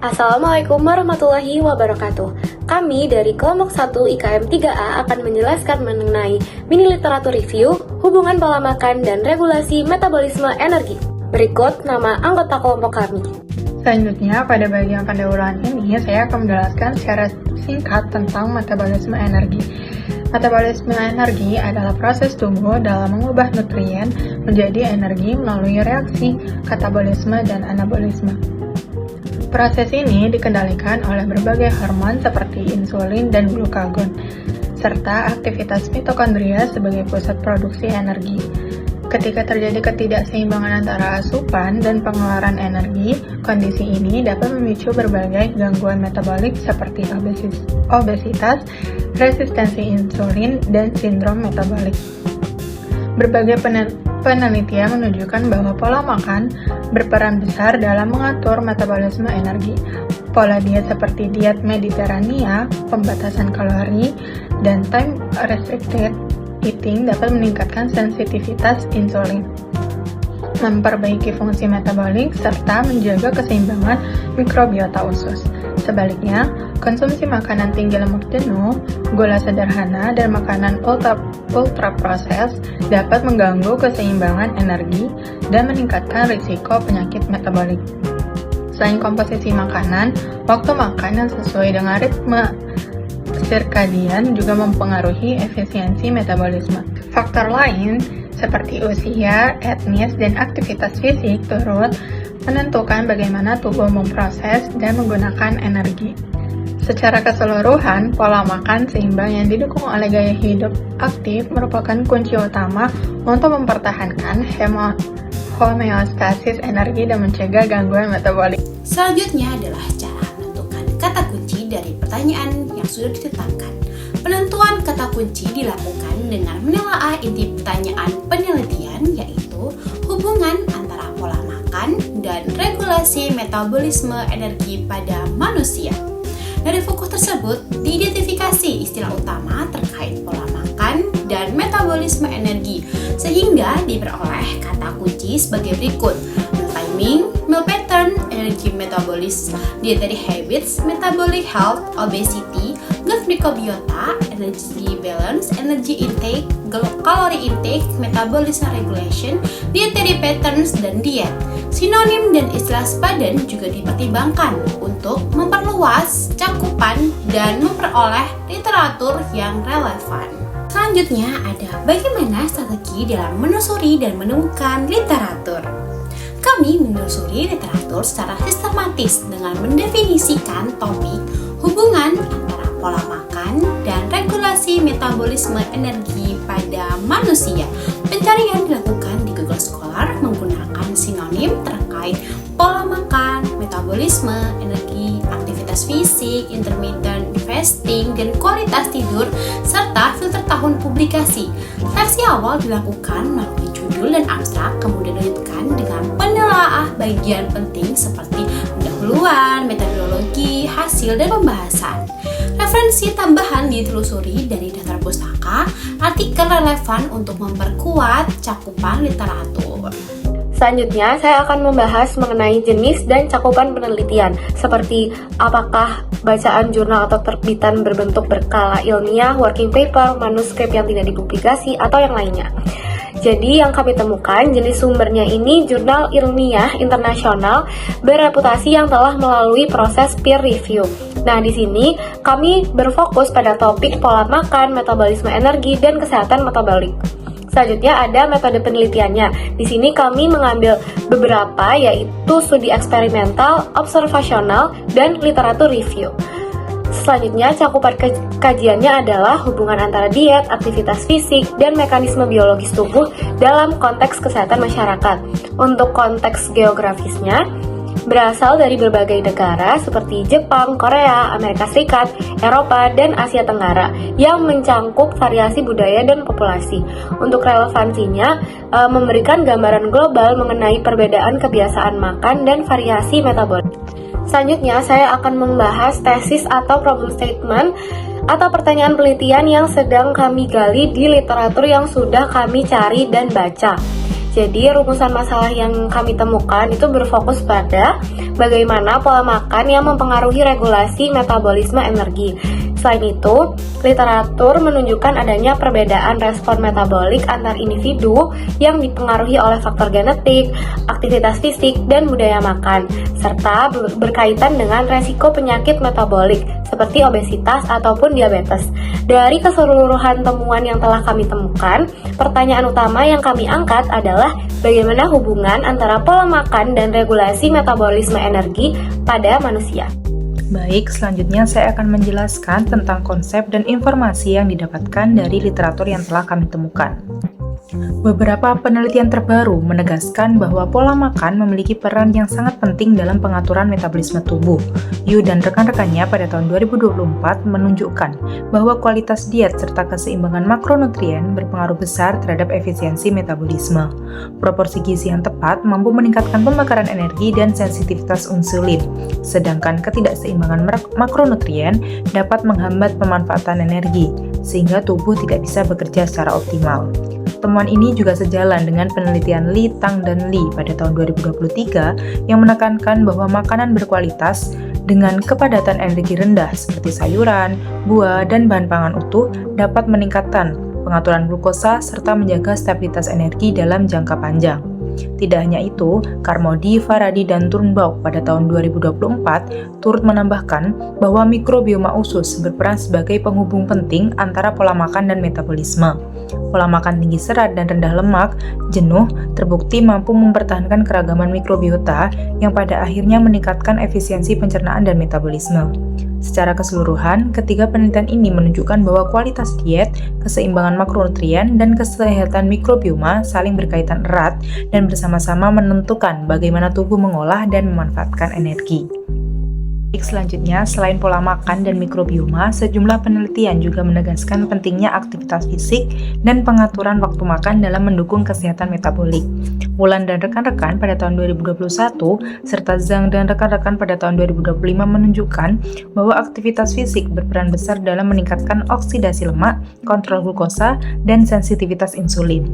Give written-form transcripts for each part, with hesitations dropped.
Assalamualaikum warahmatullahi wabarakatuh. Kami dari kelompok 1 IKM 3A akan menjelaskan mengenai mini literatur review, hubungan pola makan, dan regulasi metabolisme energi. Berikut nama anggota kelompok kami. Selanjutnya, pada bagian pendahuluan ini, saya akan menjelaskan secara singkat tentang metabolisme energi. Metabolisme energi adalah proses tubuh dalam mengubah nutrien menjadi energi melalui reaksi katabolisme dan anabolisme. Proses ini dikendalikan oleh berbagai hormon seperti insulin dan glukagon, serta aktivitas mitokondria sebagai pusat produksi energi. Ketika terjadi ketidakseimbangan antara asupan dan pengeluaran energi, kondisi ini dapat memicu berbagai gangguan metabolik seperti obesitas, resistensi insulin, dan sindrom metabolik. Berbagai penelitian menunjukkan bahwa pola makan berperan besar dalam mengatur metabolisme energi. Pola diet seperti diet Mediterania, pembatasan kalori, dan time restricted eating dapat meningkatkan sensitivitas insulin, memperbaiki fungsi metabolik, serta menjaga keseimbangan mikrobiota usus. Sebaliknya, konsumsi makanan tinggi lemak jenuh, gula sederhana, dan makanan ultra proses dapat mengganggu keseimbangan energi dan meningkatkan risiko penyakit metabolik. Selain komposisi makanan, waktu makan yang sesuai dengan ritme sirkadian juga mempengaruhi efisiensi metabolisme. Faktor lain seperti usia, etnis, dan aktivitas fisik turut menentukan bagaimana tubuh memproses dan menggunakan energi. Secara keseluruhan, pola makan seimbang yang didukung oleh gaya hidup aktif merupakan kunci utama untuk mempertahankan homeostasis energi dan mencegah gangguan metabolik. Selanjutnya adalah cara menentukan kata kunci dari pertanyaan yang sudah ditetapkan. Penentuan kata kunci dilakukan dengan menelaah inti pertanyaan penelitian, yaitu hubungan antara pola makan dan regulasi metabolisme energi pada manusia. Dari fokus tersebut, diidentifikasi istilah utama terkait pola makan dan metabolisme energi, sehingga diperoleh kata kunci sebagai berikut: meal timing, meal pattern, energy metabolism, dietary habits, metabolic health, obesity, gut microbiota, energy balance, energy intake, calorie intake, metabolism regulation, dietary patterns, dan diet. Sinonim dan istilah sepadan juga dipertimbangkan untuk memperluas cakupan dan memperoleh literatur yang relevan. Selanjutnya ada bagaimana strategi dalam menelusuri dan menemukan literatur. Kami menelusuri literatur secara sistematis dengan mendefinisikan topik hubungan antara pola makan dan regulasi metabolisme energi pada manusia. Pencarian dilakukan di Google Scholar menggunakan sinonim terkait pola makan, metabolisme, energi, aktivitas fisik, intermittent fasting, dan kualitas tidur, serta filter tahun publikasi. Versi awal dilakukan melalui judul dan abstrak, kemudian dilanjutkan dengan penelaah bagian penting seperti pendahuluan, metodologi, hasil, dan pembahasan. Referensi tambahan ditelusuri dari daftar pustaka, artikel relevan untuk memperkuat cakupan literatur. Selanjutnya, saya akan membahas mengenai jenis dan cakupan penelitian, seperti apakah bacaan jurnal atau terbitan berbentuk berkala ilmiah, working paper, manuskrip yang tidak dipublikasi, atau yang lainnya. Jadi yang kami temukan jenis sumbernya ini jurnal ilmiah internasional bereputasi yang telah melalui proses peer review. Nah, di sini kami berfokus pada topik pola makan, metabolisme energi, dan kesehatan metabolik. Selanjutnya ada metode penelitiannya. Di sini kami mengambil beberapa, yaitu studi eksperimental, observasional, dan literatur review. Selanjutnya, cakupan kajiannya adalah hubungan antara diet, aktivitas fisik, dan mekanisme biologis tubuh dalam konteks kesehatan masyarakat. Untuk konteks geografisnya, berasal dari berbagai negara seperti Jepang, Korea, Amerika Serikat, Eropa, dan Asia Tenggara yang mencangkup variasi budaya dan populasi. Untuk relevansinya, memberikan gambaran global mengenai perbedaan kebiasaan makan dan variasi metabolik. Selanjutnya, saya akan membahas tesis atau problem statement atau pertanyaan penelitian yang sedang kami gali di literatur yang sudah kami cari dan baca. Jadi rumusan masalah yang kami temukan itu berfokus pada bagaimana pola makan yang mempengaruhi regulasi metabolisme energi. Selain itu, literatur menunjukkan adanya perbedaan respon metabolik antar individu yang dipengaruhi oleh faktor genetik, aktivitas fisik, dan budaya makan, serta berkaitan dengan resiko penyakit metabolik seperti obesitas ataupun diabetes. Dari keseluruhan temuan yang telah kami temukan, pertanyaan utama yang kami angkat adalah bagaimana hubungan antara pola makan dan regulasi metabolisme energi pada manusia. Baik, selanjutnya saya akan menjelaskan tentang konsep dan informasi yang didapatkan dari literatur yang telah kami temukan. Beberapa penelitian terbaru menegaskan bahwa pola makan memiliki peran yang sangat penting dalam pengaturan metabolisme tubuh. Yu dan rekan-rekannya pada tahun 2024 menunjukkan bahwa kualitas diet serta keseimbangan makronutrien berpengaruh besar terhadap efisiensi metabolisme. Proporsi gizi yang tepat mampu meningkatkan pembakaran energi dan sensitivitas insulin, sedangkan ketidakseimbangan makronutrien dapat menghambat pemanfaatan energi, sehingga tubuh tidak bisa bekerja secara optimal. Temuan ini juga sejalan dengan penelitian Li, Tang, dan Li pada tahun 2023 yang menekankan bahwa makanan berkualitas dengan kepadatan energi rendah seperti sayuran, buah, dan bahan pangan utuh dapat meningkatkan pengaturan glukosa serta menjaga stabilitas energi dalam jangka panjang. Tidak hanya itu, Carmody, Faradi, dan Turnbaugh pada tahun 2024 turut menambahkan bahwa mikrobioma usus berperan sebagai penghubung penting antara pola makan dan metabolisme. Pola makan tinggi serat dan rendah lemak, jenuh, terbukti mampu mempertahankan keragaman mikrobiota yang pada akhirnya meningkatkan efisiensi pencernaan dan metabolisme. Secara keseluruhan, ketiga penelitian ini menunjukkan bahwa kualitas diet, keseimbangan makronutrien, dan kesehatan mikrobioma saling berkaitan erat dan bersama-sama menentukan bagaimana tubuh mengolah dan memanfaatkan energi. Selanjutnya, selain pola makan dan mikrobioma, sejumlah penelitian juga menegaskan pentingnya aktivitas fisik dan pengaturan waktu makan dalam mendukung kesehatan metabolik. Wulan dan rekan-rekan pada tahun 2021, serta Zhang dan rekan-rekan pada tahun 2025 menunjukkan bahwa aktivitas fisik berperan besar dalam meningkatkan oksidasi lemak, kontrol glukosa, dan sensitivitas insulin.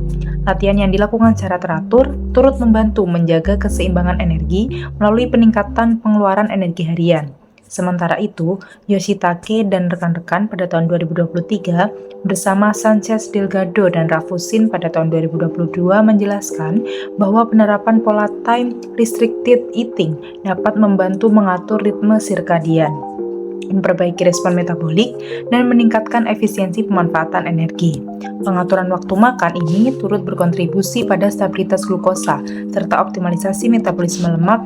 Latihan yang dilakukan secara teratur turut membantu menjaga keseimbangan energi melalui peningkatan pengeluaran energi harian. Sementara itu, Yoshitake dan rekan-rekan pada tahun 2023 bersama Sanchez Delgado dan Rafusin pada tahun 2022 menjelaskan bahwa penerapan pola time restricted eating dapat membantu mengatur ritme sirkadian, memperbaiki respon metabolik, dan meningkatkan efisiensi pemanfaatan energi. Pengaturan waktu makan ini turut berkontribusi pada stabilitas glukosa serta optimalisasi metabolisme lemak.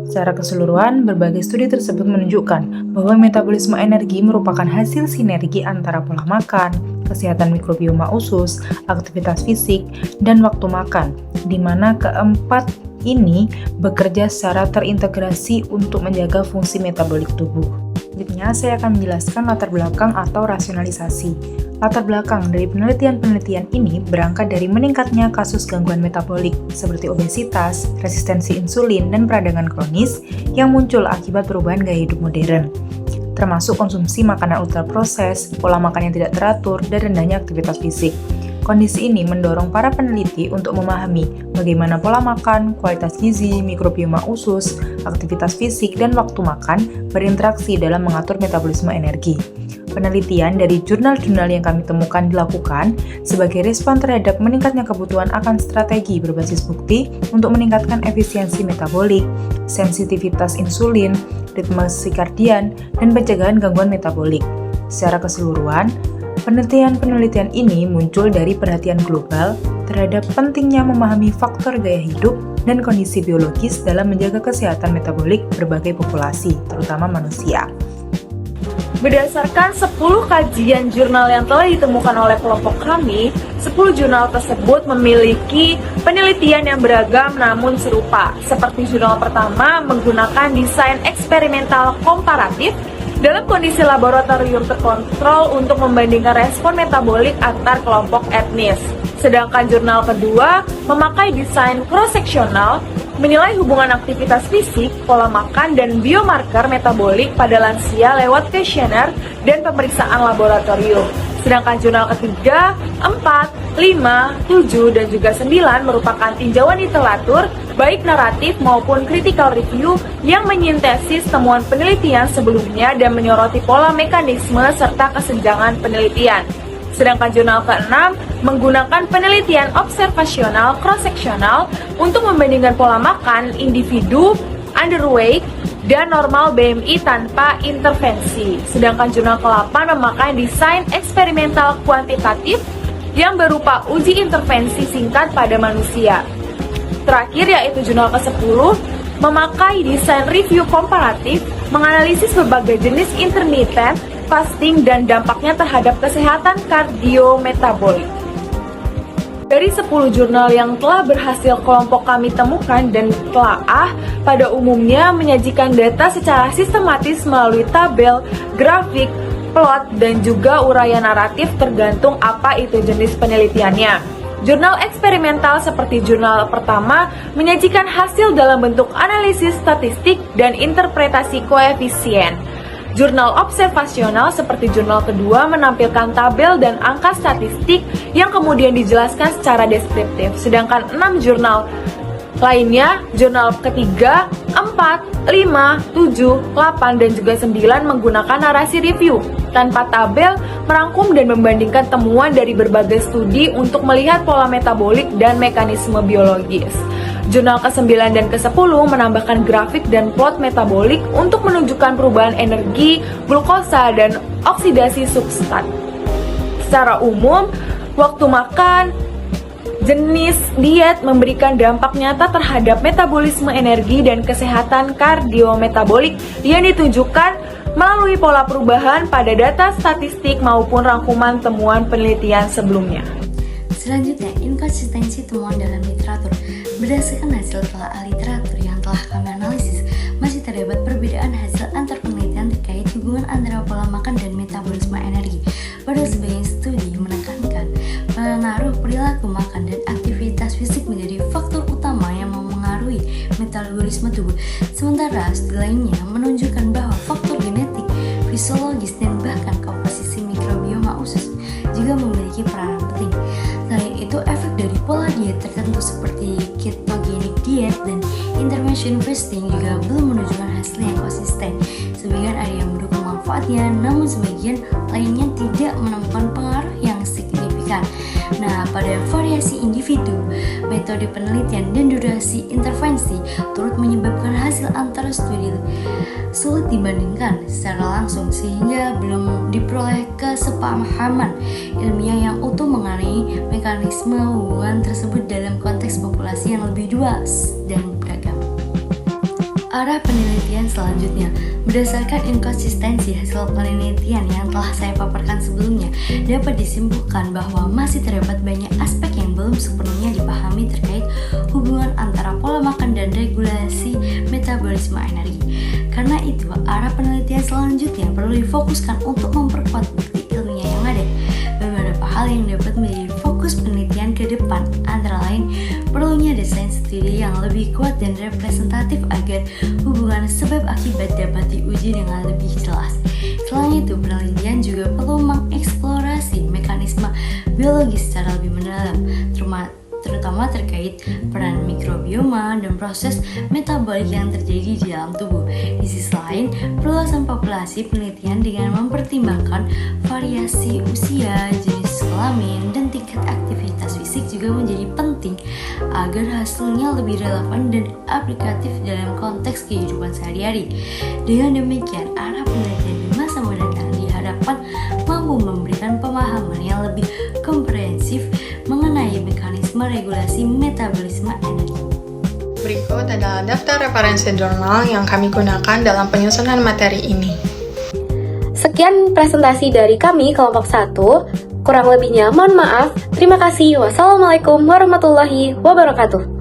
Secara keseluruhan, berbagai studi tersebut menunjukkan bahwa metabolisme energi merupakan hasil sinergi antara pola makan, kesehatan mikrobioma usus, aktivitas fisik, dan waktu makan, di mana keempat ini bekerja secara terintegrasi untuk menjaga fungsi metabolik tubuh. Selanjutnya, saya akan menjelaskan latar belakang atau rasionalisasi. Latar belakang dari penelitian-penelitian ini berangkat dari meningkatnya kasus gangguan metabolik seperti obesitas, resistensi insulin, dan peradangan kronis yang muncul akibat perubahan gaya hidup modern, termasuk konsumsi makanan ultraproses, pola makan yang tidak teratur, dan rendahnya aktivitas fisik. Kondisi ini mendorong para peneliti untuk memahami bagaimana pola makan, kualitas gizi, mikrobioma usus, aktivitas fisik, dan waktu makan berinteraksi dalam mengatur metabolisme energi. Penelitian dari jurnal-jurnal yang kami temukan dilakukan sebagai respon terhadap meningkatnya kebutuhan akan strategi berbasis bukti untuk meningkatkan efisiensi metabolik, sensitivitas insulin, ritme sirkadian, dan pencegahan gangguan metabolik. Secara keseluruhan, penelitian-penelitian ini muncul dari perhatian global terhadap pentingnya memahami faktor gaya hidup dan kondisi biologis dalam menjaga kesehatan metabolik berbagai populasi, terutama manusia. Berdasarkan 10 kajian jurnal yang telah ditemukan oleh kelompok kami, 10 jurnal tersebut memiliki penelitian yang beragam namun serupa. Seperti jurnal pertama menggunakan desain eksperimental komparatif dalam kondisi laboratorium terkontrol untuk membandingkan respon metabolik antar kelompok etnis. Sedangkan jurnal kedua memakai desain cross-seksional, menilai hubungan aktivitas fisik, pola makan, dan biomarker metabolik pada lansia lewat kuesioner dan pemeriksaan laboratorium. Sedangkan jurnal ketiga, 4, 5, 7, dan juga 9 merupakan tinjauan literatur, baik naratif maupun critical review yang menyintesis temuan penelitian sebelumnya dan menyoroti pola mekanisme serta kesenjangan penelitian. Sedangkan jurnal ke-6 menggunakan penelitian observasional cross-sectional untuk membandingkan pola makan individu, underweight, dan normal BMI tanpa intervensi. Sedangkan jurnal ke-8 memakai desain eksperimental kuantitatif yang berupa uji intervensi singkat pada manusia. Terakhir yaitu jurnal ke-10 memakai desain review komparatif menganalisis berbagai jenis intermittent fasting dan dampaknya terhadap kesehatan kardiometabolik. Dari 10 jurnal yang telah berhasil kelompok kami temukan dan telaah, pada umumnya menyajikan data secara sistematis melalui tabel, grafik, plot, dan juga uraian naratif tergantung apa itu jenis penelitiannya. Jurnal eksperimental seperti jurnal pertama menyajikan hasil dalam bentuk analisis statistik dan interpretasi koefisien. Jurnal observasional seperti jurnal kedua menampilkan tabel dan angka statistik yang kemudian dijelaskan secara deskriptif. Sedangkan 6 jurnal lainnya, jurnal ketiga, 4, 5, 7, 8, dan juga 9 menggunakan narasi review tanpa tabel, merangkum dan membandingkan temuan dari berbagai studi untuk melihat pola metabolik dan mekanisme biologis. Jurnal ke-9 dan ke-10 menambahkan grafik dan plot metabolik untuk menunjukkan perubahan energi, glukosa, dan oksidasi substrat. Secara umum, waktu makan, jenis diet memberikan dampak nyata terhadap metabolisme energi dan kesehatan kardiometabolik yang ditunjukkan melalui pola perubahan pada data statistik maupun rangkuman temuan penelitian sebelumnya. Selanjutnya, inkonsistensi temuan dalam literatur. Berdasarkan hasil telaah literatur yang telah kami analisis, masih terdapat perbedaan hasil antar penelitian terkait hubungan antara pola makan dan metabolisme energi. Pada sebagian studi menekankan pengaruh perilaku makan dan aktivitas fisik menjadi faktor utama yang mempengaruhi metabolisme tubuh. Sementara studi lainnya menunjukkan bahwa faktor genetik, fisiologis, dan bahkan komposisi mikrobioma usus juga memiliki peranan penting. Selain itu, efek dari pola diet tertentu seperti ketogenic diet dan intermittent fasting juga belum menunjukkan hasil yang konsisten. Sebagian ada yang mendukung manfaatnya, namun sebagian lainnya tidak menemukan pengaruh yang signifikan. Nah, pada variasi individu, metode penelitian dan durasi intervensi turut menyebabkan hasil antara studi sulit dibandingkan secara langsung sehingga belum diperoleh kesepahaman ilmiah yang utuh mengenai mekanisme hubungan tersebut dalam konteks populasi yang lebih luas dan beragam. Arah penelitian selanjutnya, berdasarkan inkonsistensi hasil penelitian yang telah saya paparkan sebelumnya, dapat disimpulkan bahwa masih terdapat banyak aspek yang belum sepenuhnya dipahami terkait hubungan antara pola makan dan regulasi metabolisme energi. Karena itu, arah penelitian selanjutnya perlu difokuskan untuk memperkuat bukti ilmiah yang ada. Beberapa hal yang dapat menjadi fokus penelitian ke depan antara lain perlunya desain studi yang lebih kuat dan representatif agar hubungan sebab akibat dapat diuji dengan lebih jelas. Selain itu, penelitian juga perlu mengeksplorasi mekanisme biologis secara lebih mendalam, terutama terkait peran mikrobioma dan proses metabolik yang terjadi di dalam tubuh. Di sisi lain, perluasan populasi penelitian dengan mempertimbangkan variasi usia, jenis kelamin, dan tingkat aktivitas fisik juga menjadi penting agar hasilnya lebih relevan dan aplikatif dalam konteks kehidupan sehari-hari. Dengan demikian, arah penelitian di masa mendatang diharapkan mampu memberikan pemahaman yang lebih komprehensif mengenai mekanisme regulasi metabolisme energi. Berikut adalah daftar referensi jurnal yang kami gunakan dalam penyusunan materi ini. Sekian presentasi dari kami kelompok 1. Kurang lebihnya mohon maaf. Terima kasih. Wassalamualaikum warahmatullahi wabarakatuh.